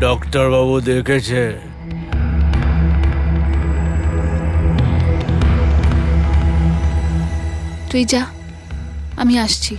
Doctor বাবু দেখেছে। তুই যা, আমি আসছি।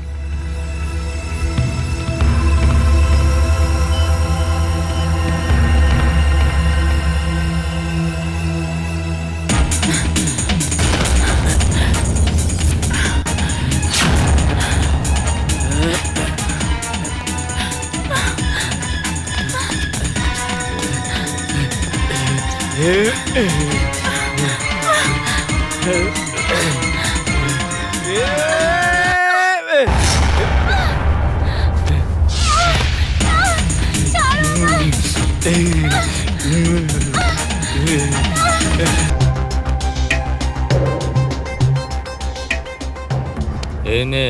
এই নে,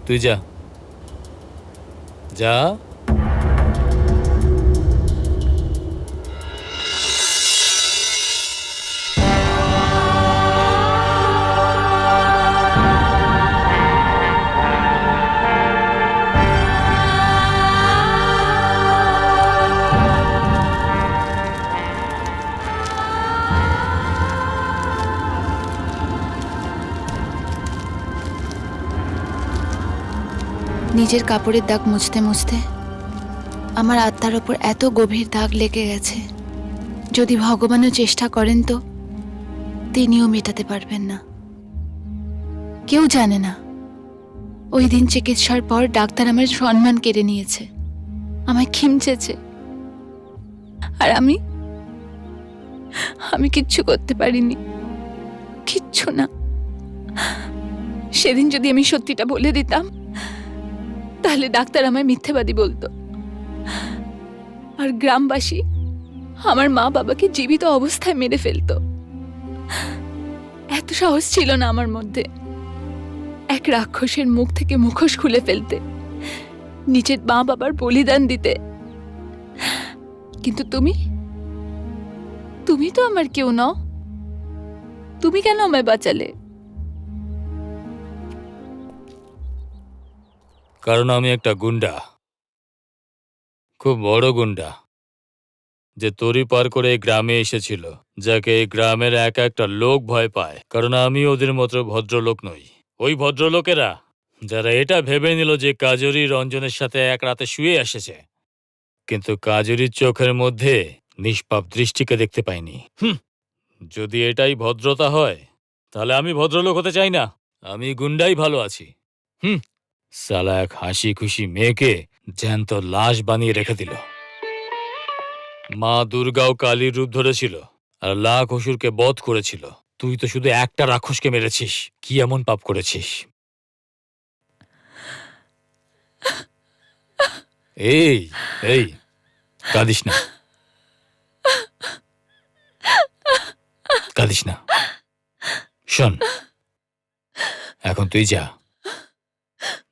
তুই যা যা। নিজের কাপড়ের দাগ মুছতে মুছতে আমার আত্মার ওপর এত গভীর দাগ লেগে গেছে, যদি ভগবানও চেষ্টা করেন তো তিনিও মেটাতে পারবেন না। কেউ জানে না ওই দিন চিকিৎসার পর ডাক্তার আমার সম্মান কেড়ে নিয়েছে, আমায় খিমচেছে, আর আমি কিচ্ছু করতে পারিনি, কিচ্ছু না। সেদিন যদি আমি সত্যিটা বলে দিতাম তাহলে ডাক্তার আমায় মিথ্যেবাদী বলতো, আর গ্রামবাসী আমার মা বাবাকে জীবিত অবস্থায় মেরে ফেলতো। এত সাহস ছিল না আমার মধ্যে এক রাক্ষসের মুখ থেকে মুখোশ খুলে ফেলতে, নিজের মা বাবার বলিদান দিতে। কিন্তু তুমি তো আমার কেউ নও, তুমি কেন আমায় বাঁচালে? কারণ আমি একটা গুন্ডা, খুব বড় গুন্ডা, যে তরি পার করে এই গ্রামে এসেছিল, যাকে এই গ্রামের এক একটা লোক ভয় পায়, কারণ আমি ওদের মতো ভদ্রলোক নই। ওই ভদ্রলোকেরা যারা এটা ভেবে নিল যে কাজরি রঞ্জনের সাথে এক রাতে শুয়ে এসেছে, কিন্তু কাজরির চোখের মধ্যে নিষ্পাপ দৃষ্টিকে দেখতে পাইনি। যদি এটাই ভদ্রতা হয় তাহলে আমি ভদ্রলোক হতে চাই না, আমি গুন্ডাই ভালো আছি। সালা এক হাসি খুশি মেয়েকে জ্যান্ত লাশ বানিয়ে রেখে দিল। মা দুর্গাও কালীর রূপ ধরেছিল আর লাখ অসুরকে বধ করেছিল। তুই তো শুধু একটা রাক্ষসকে মেরেছিস, কি এমন পাপ করেছিস? এই এই কাঁদিস না, কাঁদিস না। শোন, এখন তুই যা,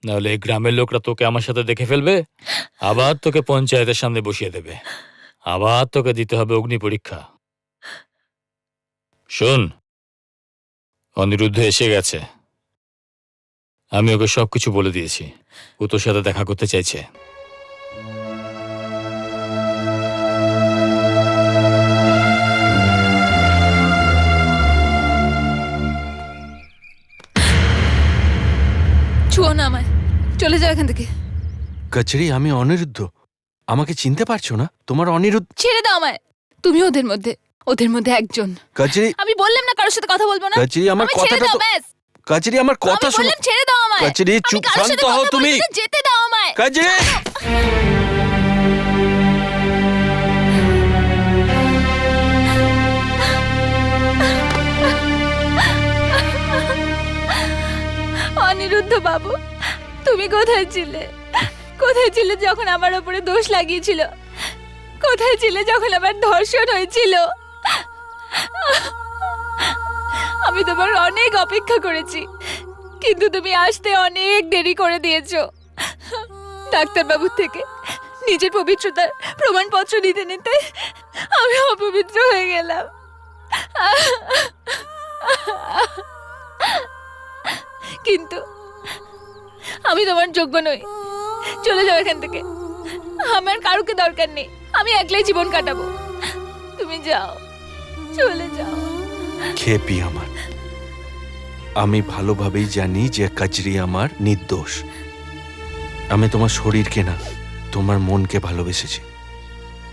নাহলে এই গ্রামের লোকরা তোকে আমার সাথে দেখে ফেলবে, আবার তোকে পঞ্চায়েতের সামনে বসিয়ে দেবে, আবার তোকে দিতে হবে অগ্নি পরীক্ষা। শোন, অনিরুদ্ধ এসে গেছে, আমি ওকে সবকিছু বলে দিয়েছি। ও তোর সাথে দেখা করতে চাইছে। ছুঁয়ো না আমায়, চলে যাও এখান থেকে। কচুরি, আমি অনিরুদ্ধ, আমাকে চিনতে পারছো না? তোমার অনিরুদ্ধ। ছেড়ে দাও আমায়, তুমি ওদের মধ্যে একজন। কচুরি, আমি বললাম না কারোর সাথে কথা বলবো না। কচুরি, আমার আমায় ছেড়ে কথাটা দাও তো। ব্যাস। কচুরি, আমার কথা আমি শোনো। বললাম ছেড়ে দাও আমায়। কচুরি, আমি চুপ, কারোর সাথে শান্ত হও কথা তুমি। বলবো না, যেতে দাও আমায়। কচুরি, অনিরুদ্ধ বাবু, তুমি কোথায় ছিলে? কোথায় ছিলে যখন আমার উপরে দোষ লাগিয়েছিল? কোথায় ছিলে যখন আমার ধর্ষণ হয়েছিল? আমি তোমার অনেক অপেক্ষা করেছি, কিন্তু তুমি আসতে অনেক দেরি করে দিয়েছো। ডাক্তারবাবুর থেকে নিজের পবিত্রতার প্রমাণপত্র নিতে নিতে আমি অপবিত্র হয়ে গেলাম। কিন্তু আমি তোমার যোগ্য নই, চলে যাও এখান থেকে। আমার কারোকে দরকার নেই। আমি একলাই জীবন কাটাবো। তুমি যাও, চলে যাও। খেপি আমার, আমি ভালোভাবেই জানি যে কাজরি আমার নির্দোষ। আমি তোমার শরীরকে না, তোমার মনকে ভালোবেসেছি,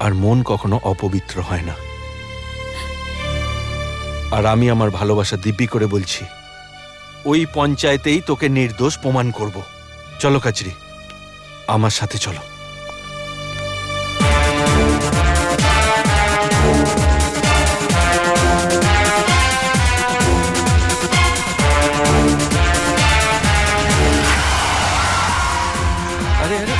আর মন কখনো অপবিত্র হয় না। আর আমি আমার ভালোবাসা দিব্যি করে বলছি, ওই পঞ্চায়েতেই তোকে নির্দোষ প্রমাণ করব। চলো কাজরি, আমার সাথে চলো। আরে আরে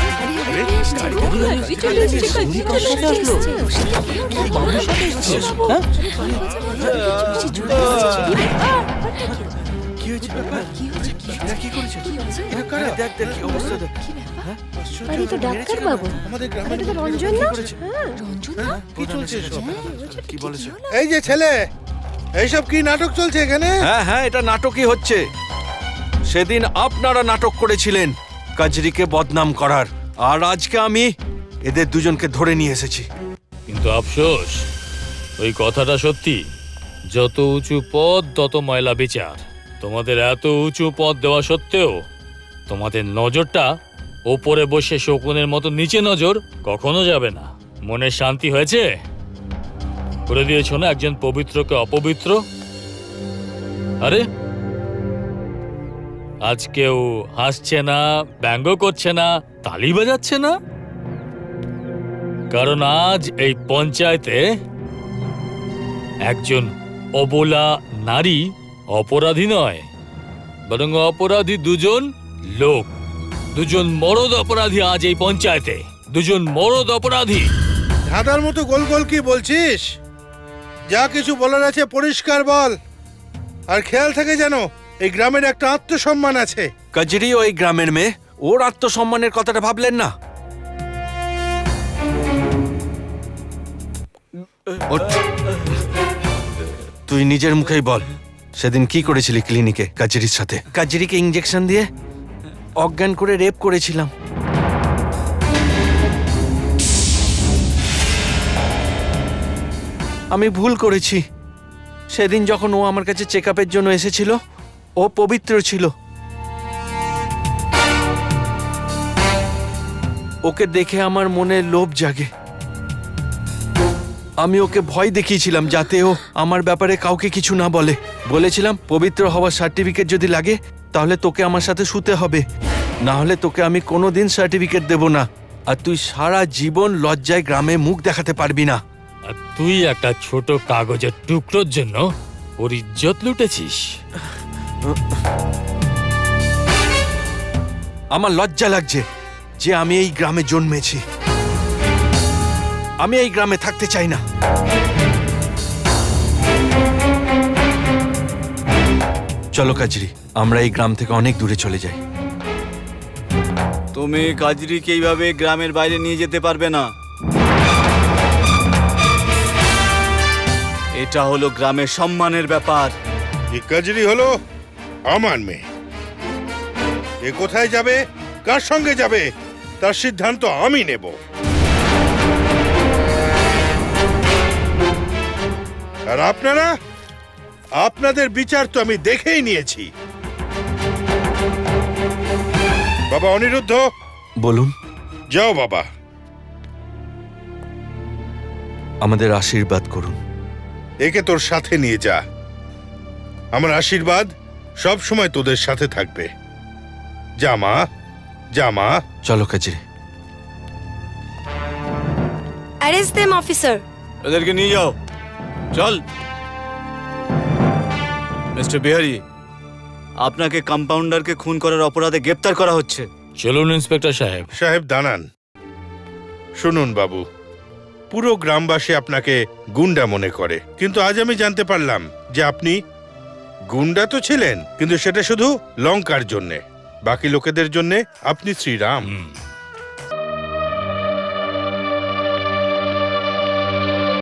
কি হয়েছে? এরা কি করেছে? এরা কারা? দেখ দেখ কি অবস্থা দেখ। আরে তো ডাক্তার বাবু, আমাদের গ্রামে এটা তো রঞ্জন না? কি চলছে এসব? কি বলেছে? এই যে ছেলে, এইসব কি নাটক চলছে এখানে? হ্যাঁ হ্যাঁ, এটা নাটকই হচ্ছে। সেদিন আপনারা নাটক করেছিলেন কাজরিকে বদনাম করার, আর আজকে আমি এদের দুজনকে ধরে নিয়ে এসেছি। কিন্তু আফসোস, ওই কথাটা সত্যি। যত উঁচু পদ তত ময়লা বিচার। তোমাদের এত উঁচু পদ দেওয়া সত্ত্বেও তোমাদের নজরটা ওপরে বসে শকুনের মতো নিচে নজর কখনো যাবে না। মনে শান্তি হয়েছে? করে দিয়েছ না একজন পবিত্রকে অপবিত্র। আরে আজ কেউ হাসছে না, ব্যঙ্গ করছে না, তালি বাজাচ্ছে না, কারণ আজ এই পঞ্চায়েতে একজন অবলা নারী অপরাধী নয়, বরং অপরাধী দুজন লোক, দুজন মরদ অপরাধী। আজ এই পঞ্চায়েতে দুজন মরদ অপরাধী। ধাঁধার মতো গোল গোল কি বলছিস? যা কিছু বলার আছে পরিষ্কার বল, আর খেয়াল থাকে যেন এই গ্রামের একটা আত্মসম্মান আছে। কাজরি ওই গ্রামের মেয়ে, ওর আত্মসম্মানের কথাটা ভাবলেন না? তুই নিজের মুখেই বল, সেদিন কি করেছিলি ক্লিনিকে কাজরির সাথে? কাজরিকে ইঞ্জেকশন দিয়ে অজ্ঞান করে রেপ করেছিলাম। আমি ভুল করেছি। সেদিন যখন ও আমার কাছে চেক আপের জন্য এসেছিল, ও পবিত্র ছিল। ওকে দেখে আমার মনে লোভ জাগে। আমি ওকে ভয় দেখিয়েছিলাম যাতে ও আমার ব্যাপারে কাউকে কিছু না বলে। বলেছিলাম পবিত্র হওয়ার সার্টিফিকেট যদি লাগে তাহলে তোকে আমার সাথে শুতে হবে, না হলে তোকে আমি কোনোদিন সার্টিফিকেট দেব না, আর তুই সারা জীবন লজ্জায় গ্রামে মুখ দেখাতে পারবি না। আর তুই একটা ছোট কাগজের টুকরোর জন্য ওর ইজ্জত লুটেছিস। আমার লজ্জা লাগছে যে আমি এই গ্রামে জন্মেছি। আমি এই গ্রামে থাকতে চাই না। চলো কাজরি, আমরা এই গ্রাম থেকে অনেক দূরে চলে যাই। তুমি কাজরিকে এইভাবে গ্রামের বাইরে নিয়ে যেতে পারবে না। এটা হলো গ্রামের সম্মানের ব্যাপার। এই কাজরি হলো আমার মেয়ে। এ কোথায় যাবে, কার সঙ্গে যাবে, তার সিদ্ধান্ত আমি নেব। আর আপনারা, আপনাদের বিচার তো আমি দেখেই নিয়েছি। বাবা অনিরুদ্ধ, বলুন। যাও বাবা। আমাদের আশীর্বাদ করুন। একে তোর সাথে নিয়ে যা। আমার আশীর্বাদ সব সময় তোদের সাথে থাকবে। যা মা, যা মা। চলো কাজরি। Arrest them officer. এদেরকে নিয়ে যাও। চল। মিস্টার বিহারি, আপনাকে কম্পাউন্ডারকে খুন করার অপরাধে গ্রেপ্তার করা হচ্ছে। চলুন ইন্সপেক্টর সাহেব। সাহেব দাঁড়ান। শুনুন বাবু, পুরো গ্রামবাসী আপনাকে গুন্ডা মনে করে, কিন্তু আজ আমি জানতে পারলাম যে আপনি গুন্ডা তো ছিলেন, কিন্তু সেটা শুধু লঙ্কার জন্যে, বাকি লোকেদের জন্যে আপনি শ্রীরাম।